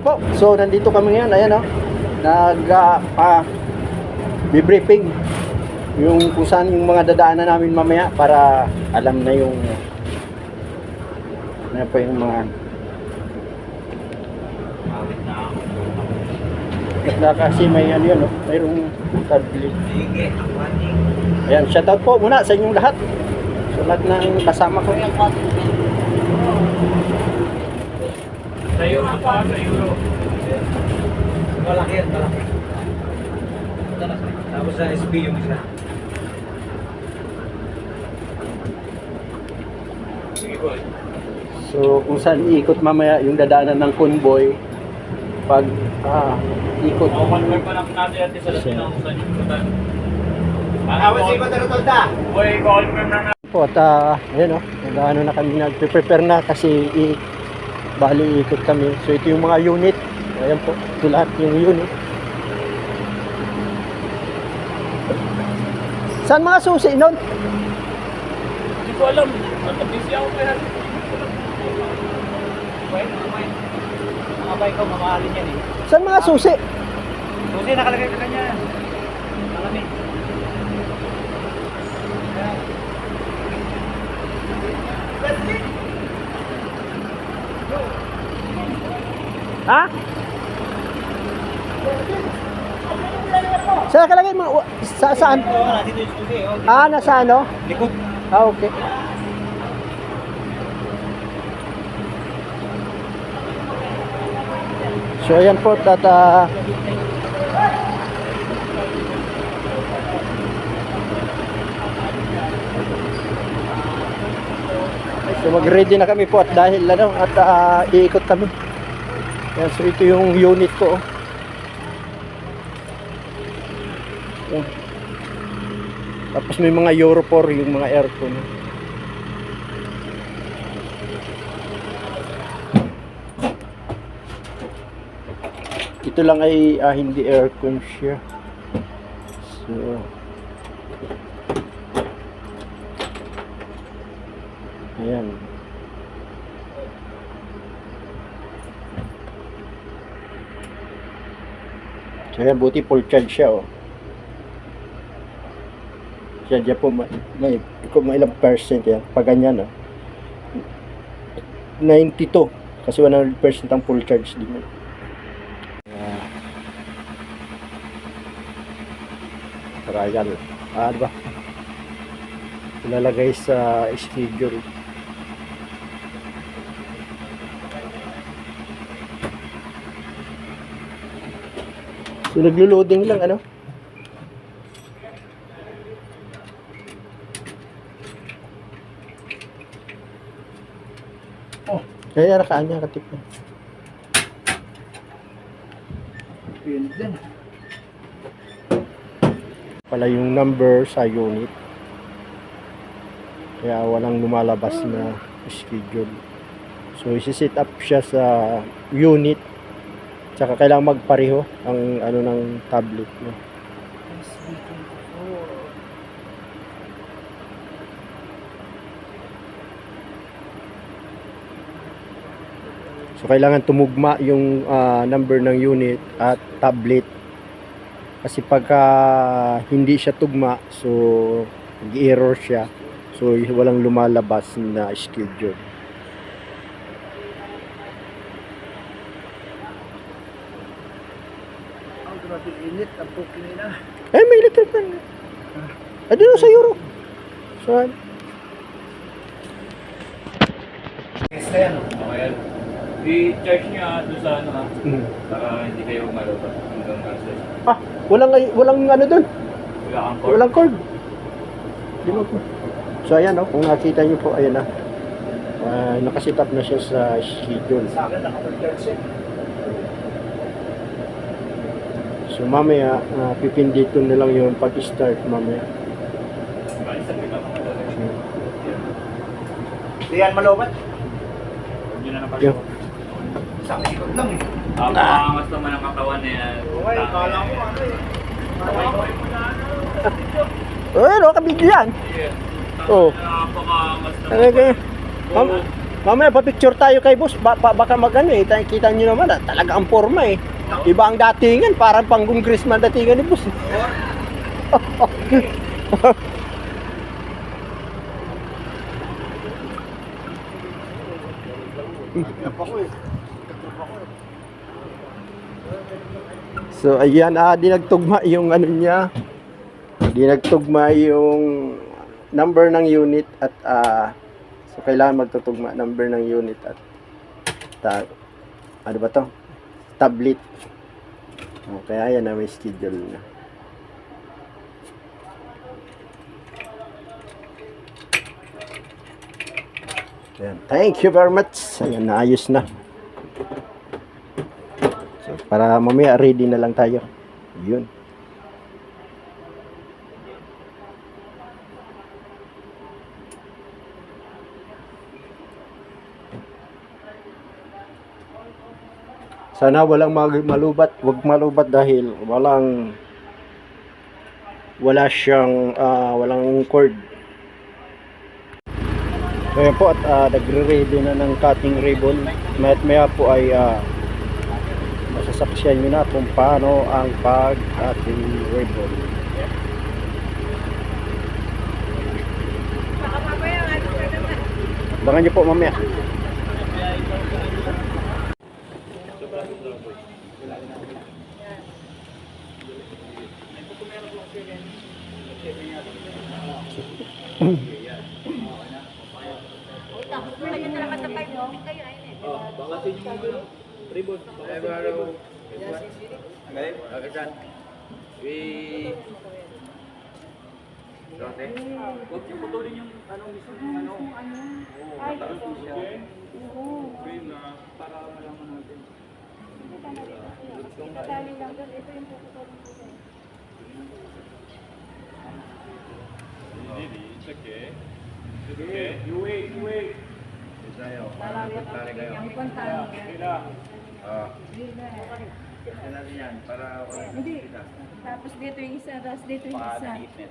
Po, so nandito kami ngayon, ayan oh. Bibriefing yung kung saan yung mga dadaanan namin mamaya para alam na yung ano pa yung mga kasi may ano yun, oh, mayroong tablet. Ayan, shoutout po muna sa inyong lahat. Sa lahat ng kasama ko. Sa euro pa, sa euro. Malaki yan, malaki. Tapos sa SB yung isa. Sige po. So kung saan iikot mamaya yung dadaanan ng convoy pag ikot. Convoy pa lang natin sa Latin ang saan yung ikutan. Awas si Patarotolda. Boy, confirm na na. Po at ayan oh, ano na kami nagpe-prepare na kasi bali ikot kami. So ito yung mga unit. Ayan po, ito lahat yung unit. Saan mga susi nun? Hindi ko alam. Busy ako kaya. Mga bike ko, mamahalin yan eh. Saan mga susi? Kasi nakalagay ka kanya. Malamig. Ha? Saan nakalagay mga saan? Dito yung susi. Nasa ano? Likod. Okay. So ayan po at so mag-ready na kami po at dahil ano at iikot kami. Yan, so ito yung unit ko. Yan. Tapos may mga Euro 4 yung mga aircon. Ito lang ay hindi aircon siya. So ayan. So ayan, buti full charge siya oh. Siya po kung ilang percent yan. Pag ganyan oh. 92 kasi 100% ang full charge din yun. Trial. Diba? Ilalagay sa schedule. So naglo-loading lang ano? Oh, kaya nakaan niya katip na. Yun din. Pala yung number sa unit. Kaya walang lumalabas na schedule. So isi-set up siya sa unit. Tsaka kailangan magpareho ang ano ng tablet mo. So kailangan tumugma yung number ng unit at tablet. Kasi pagka hindi siya tugma, so nag-error siya. So walang lumalabas na schedule. Ang grabe init. Ang puking na. May electric fan. Doon sa Euro. Saan? Extra yan. Okay. I-charge niya doon sa ano ha. Para hindi kayo malabas. Walang ano doon. Wala kang cord. Walang cord. So ayan oh, kung nakita niyo po, ayan na. Nakaset up na siya sa schedule. Sa akin, naka-charge. So mamaya, pipinditin na lang yung pag-start mamaya. Hindi yan malobat. Hindi na napasok. Yeah. Isang ikot lang eh. Makangas naman ang katawan na yan. Okay, kala ko ano eh. Ayun oh, kabidyo yan. Oh. Napakangas naman. Okay. Mamaya pa-picture tayo kay boss. Baka magano eh. Kita nyo naman talaga ang forma eh. Iba ang datingan. Parang pang congressman datingan ni boss. So ayan, di nagtugma yung ano niya. Di nagtugma yung number ng unit at so kailangan magtutugma number ng unit at ano ba to? Tablet. Kaya ayan na may schedule na. Ayan. Thank you very much. Ayan, naayos na. So, para mamaya ready na lang tayo. Yun. Sana walang malubat. Huwag malubat dahil wala siyang walang cord. Ayan po at nagre-ready na ng cutting ribbon. Maya po ay masasaksiyan nyo na kung paano ang pag-cutting ribbon. Abangan nyo po mamaya. Bakasin yung ribbon. Again? Again. Huwag yung putulin yung mismo yung Ay, para malaman natin. Natali lang doon. Ito yung puputulin ko. It's okay. It's okay. You wait. Ang kontan. Hindi. Tapos dito yung isa, tapos dito yung isa. 6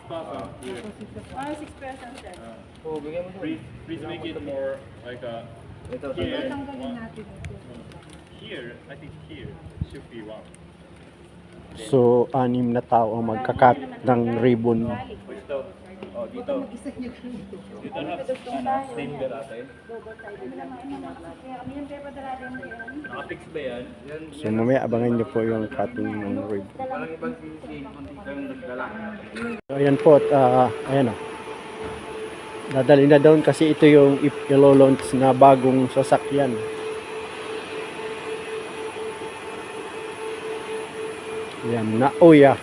person. 6 person sir. Please make it more like a here. Tatanggalin natin ito. Here, I think here should be one. So, 6 na tao ang magkakat ng ribbon. Dito. Oh, dito. Dito na timber natin. Nakafix ba yan? So, mamaya abangan nyo po yung cutting ng ribbon. So, ayan po at ayan o. Dadali na down kasi ito yung ilo-launch na bagong sasakyan. Ayan na. Oh yeah.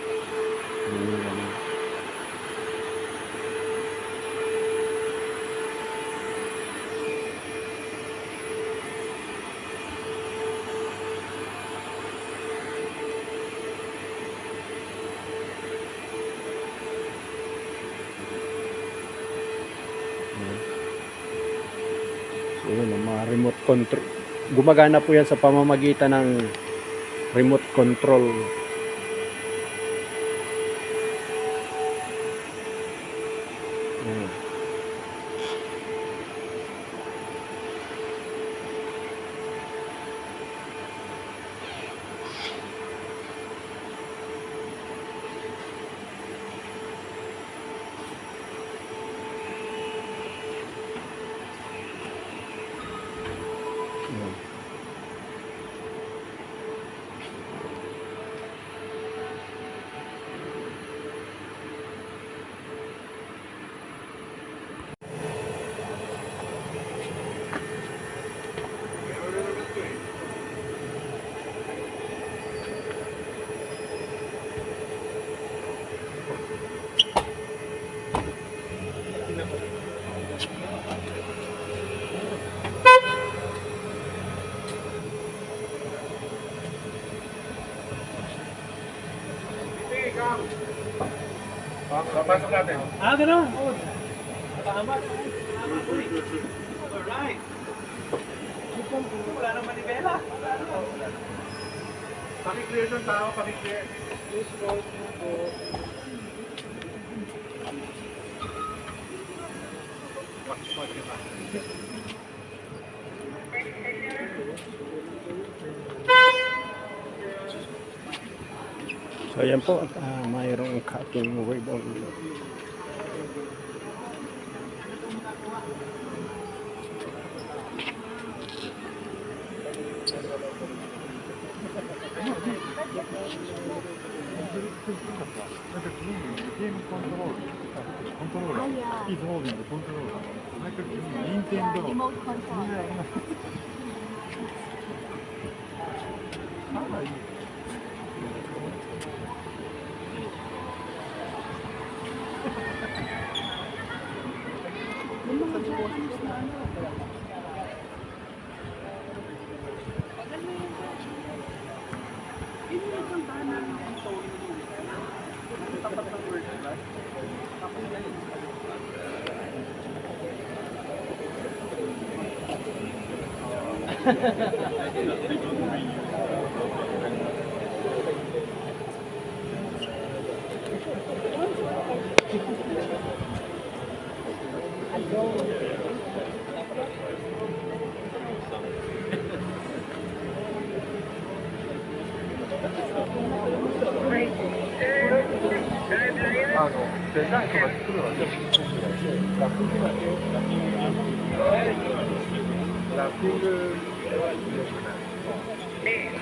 So, yun, ang mga remote control. Gumagana po yan sa pamamagitan ng remote control. Ayan. Ayan. Papasok natin. Gano'n? Alright. Wala nang manibela. Paki-clear ng tao, paki-clear. So yan po, at mayroong cutting ribbon. Remote control.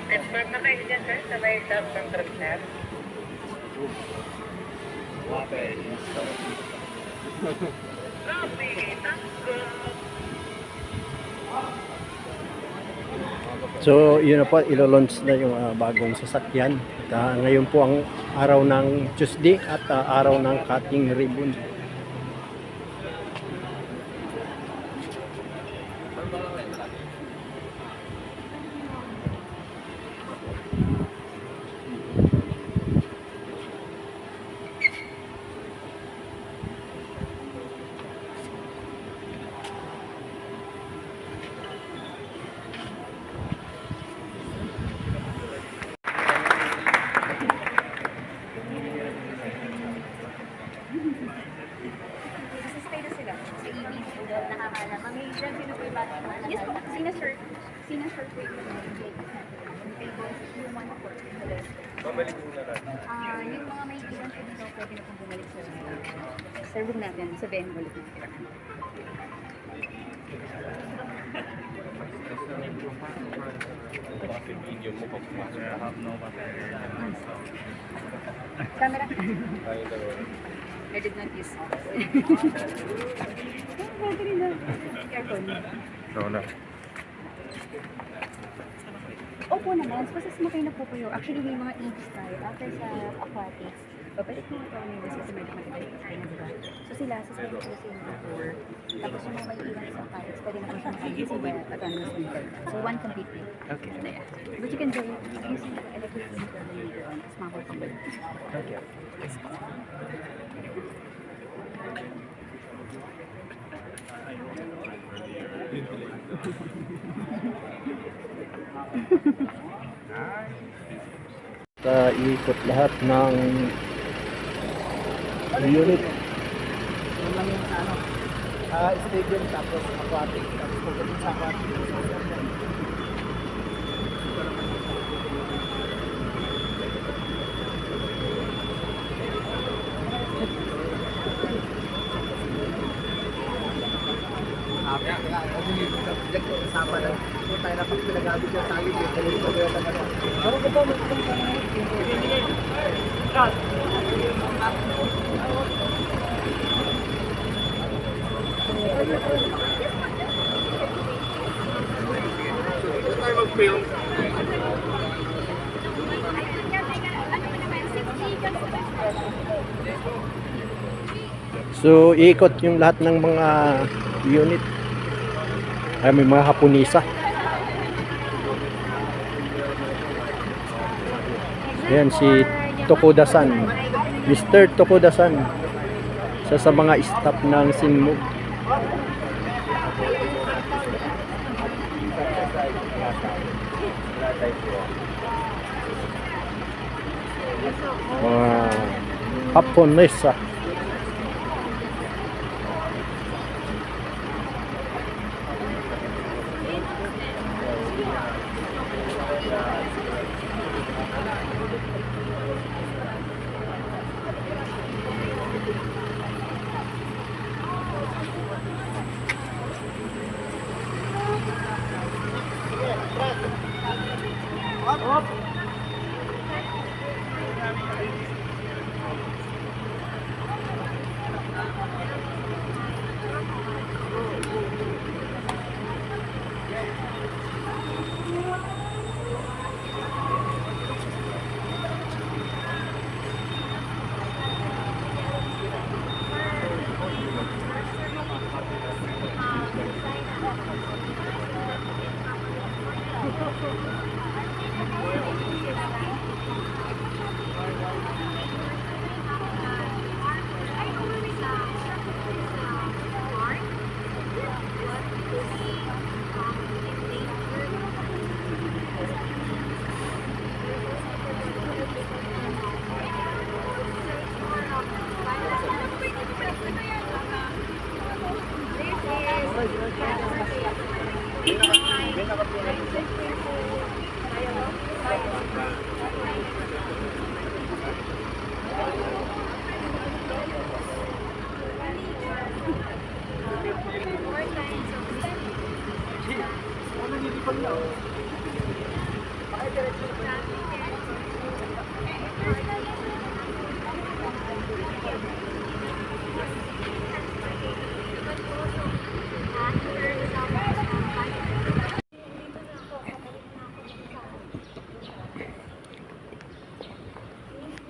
Expert na kayo dyan, sir, sa may top ng truck, sir. So yun na po, ilo-launch na yung bagong sasakyan. At, ngayon po ang araw ng Tuesday at araw ng cutting ribbon. Stay na sila. Sa EV. Nakakala. Mami, dyan sino po yung bata? Yes po. Sina sir. Sina sir po yung yung one po. Babalik muna natin. Yung mga may iwan po dito, pwede na pong bumalik sa room natin. Sa venue ulit natin. Video mo pag pumasok na. Camera. Tayo dalawa. I did not use. Battery na. Aircon. So na. Opo naman. Basta sumakay na po kayo. Actually, may mga EVs tayo. After sa aquatics, babalik mo ito may basta sa medyo matagal na diba? So sila, susunod ko sa inyo tour. Tapos yung mga may iwan sa aquatics, pwede na po siya makikita sa autonomous vehicle. So one complete day. Okay. So, yeah. But you can go using the electric vehicle later on. It's mga pag Okay. Ikot lahat ng unit. Stadium tapos aquatic. Tapos pagdating sa aquatic. Kasama lang. Kung tayo na pag pinag-abit yung tali, yung talito ko yung taga. Ano ko ba? So, iikot yung lahat ng mga unit. Ay, may mga Haponisa. Ayan, si Tokoda-san. Mr. Tokoda-san. Isa sa mga staff ng Sinmug. Mga Haponesa.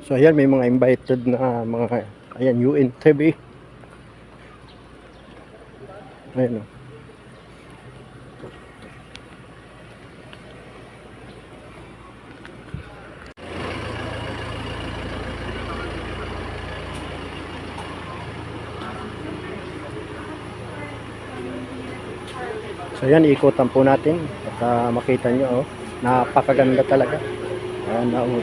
So ayan, may mga invited na mga, ayan, UNTV. Ayan o. So ayan, ikutan po natin at makita nyo, oh, napakaganda talaga. Ayan na, oh.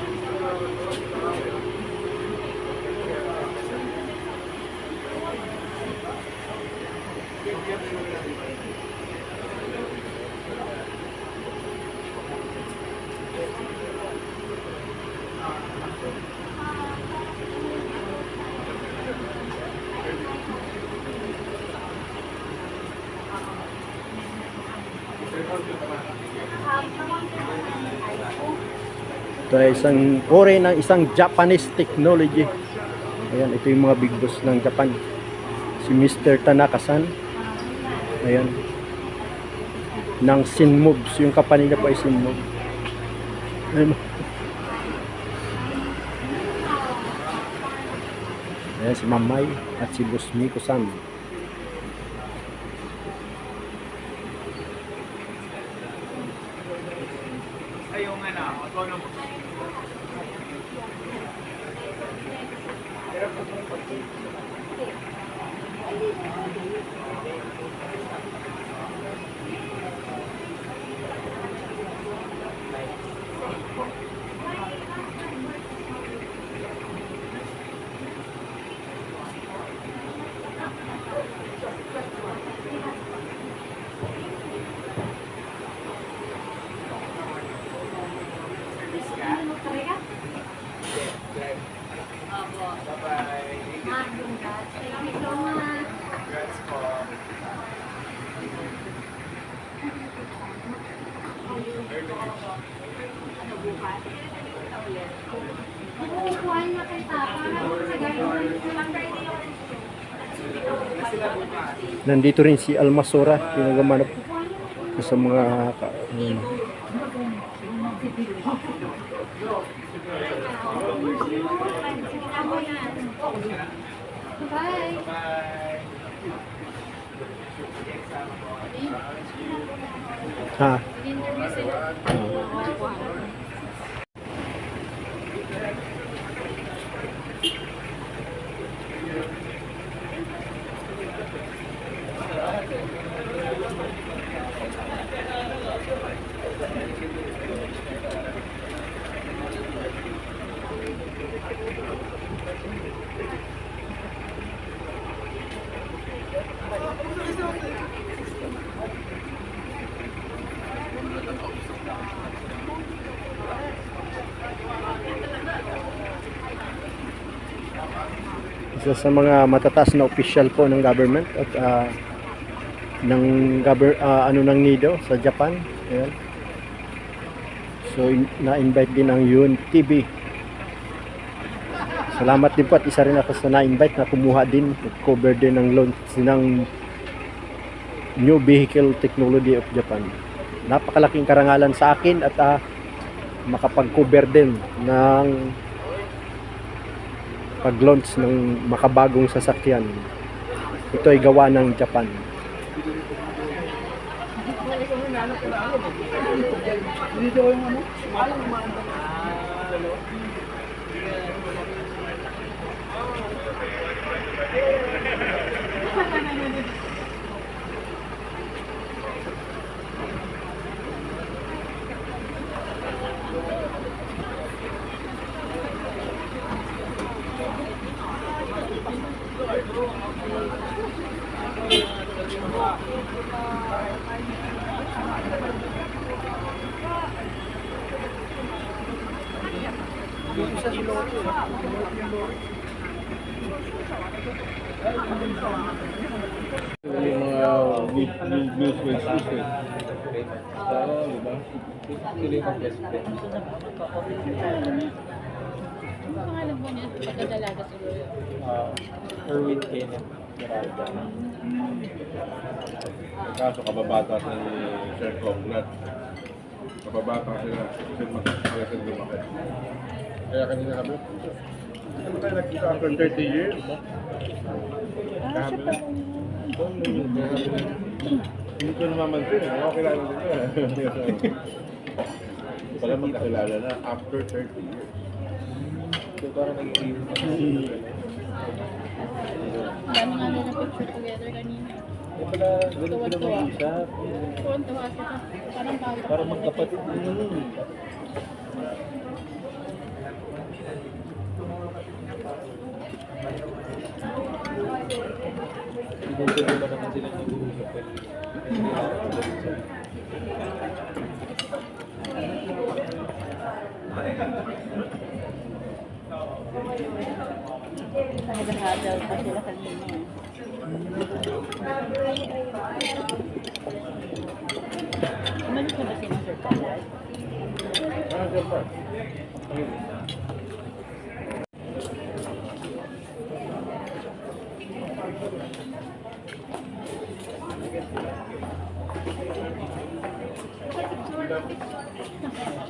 Ito ay isang uri ng isang Japanese technology. Ayan, ito yung mga big boss ng Japan. Si Mr. Tanaka-san. Ayan. Ng Sinmoves. Yung company niya po ay Sinmoves. Ayan. Ayan si Mamay at si Boss Miko-san. Ayaw nga na, autonomous. Nandito rin si Almasora, pinagamanap sa mga ha. Isa sa mga matataas na official po ng government at ng ano ng NIDO sa Japan. Ayan. So na-invite din ang Yun TV. Salamat din po at isa rin ako sa na-invite na kumuha din, cover din ng launch ng New Vehicle Technology of Japan. Napakalaking karangalan sa akin at makapag-cover din ng pag-launch ng makabagong sasakyan. Ito ay gawa ng Japan. Yung mga news websites eh. Di ba? Sila yung best friend. Ang pangalan mo niya, pagkadalaga siguro. Erwin Kenneth Geralda. Kaso kababata si Sir Conrad. Kababata sila. Sila lumaki. Kaya kanina kami, ano tayo nagkita after 30 years? Hindi ko namamansin. Ako kilala dito. Pala magkakilala na after 30 years. So parang nag-iiwan. Dami nga nila picture together kanina. Pala, ganun sila mag-usap. Tuwan-tuwa sila. Parang tayo. Parang magkapatid. Sinusunod ba naman sila nag-uusap? Nag-hadal pa sila kanina. Umalis na ba si Mr. Palad? Sir Park.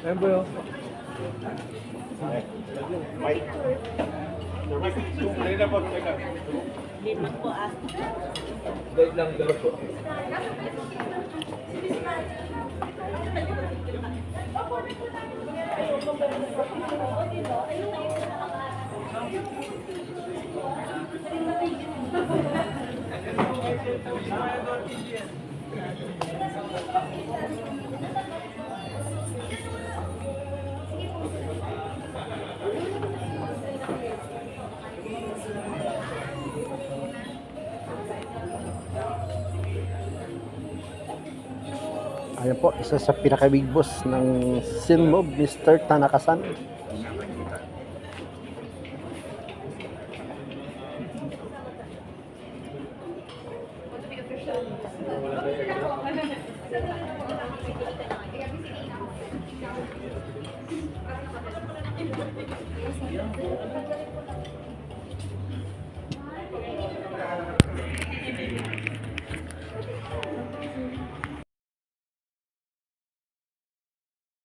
Ayun ba yun? Dito po ah. Dahil lang dala po. Ayan po, isa sa pinaka-big boss ng Sinmob, Mr. Tanaka-san.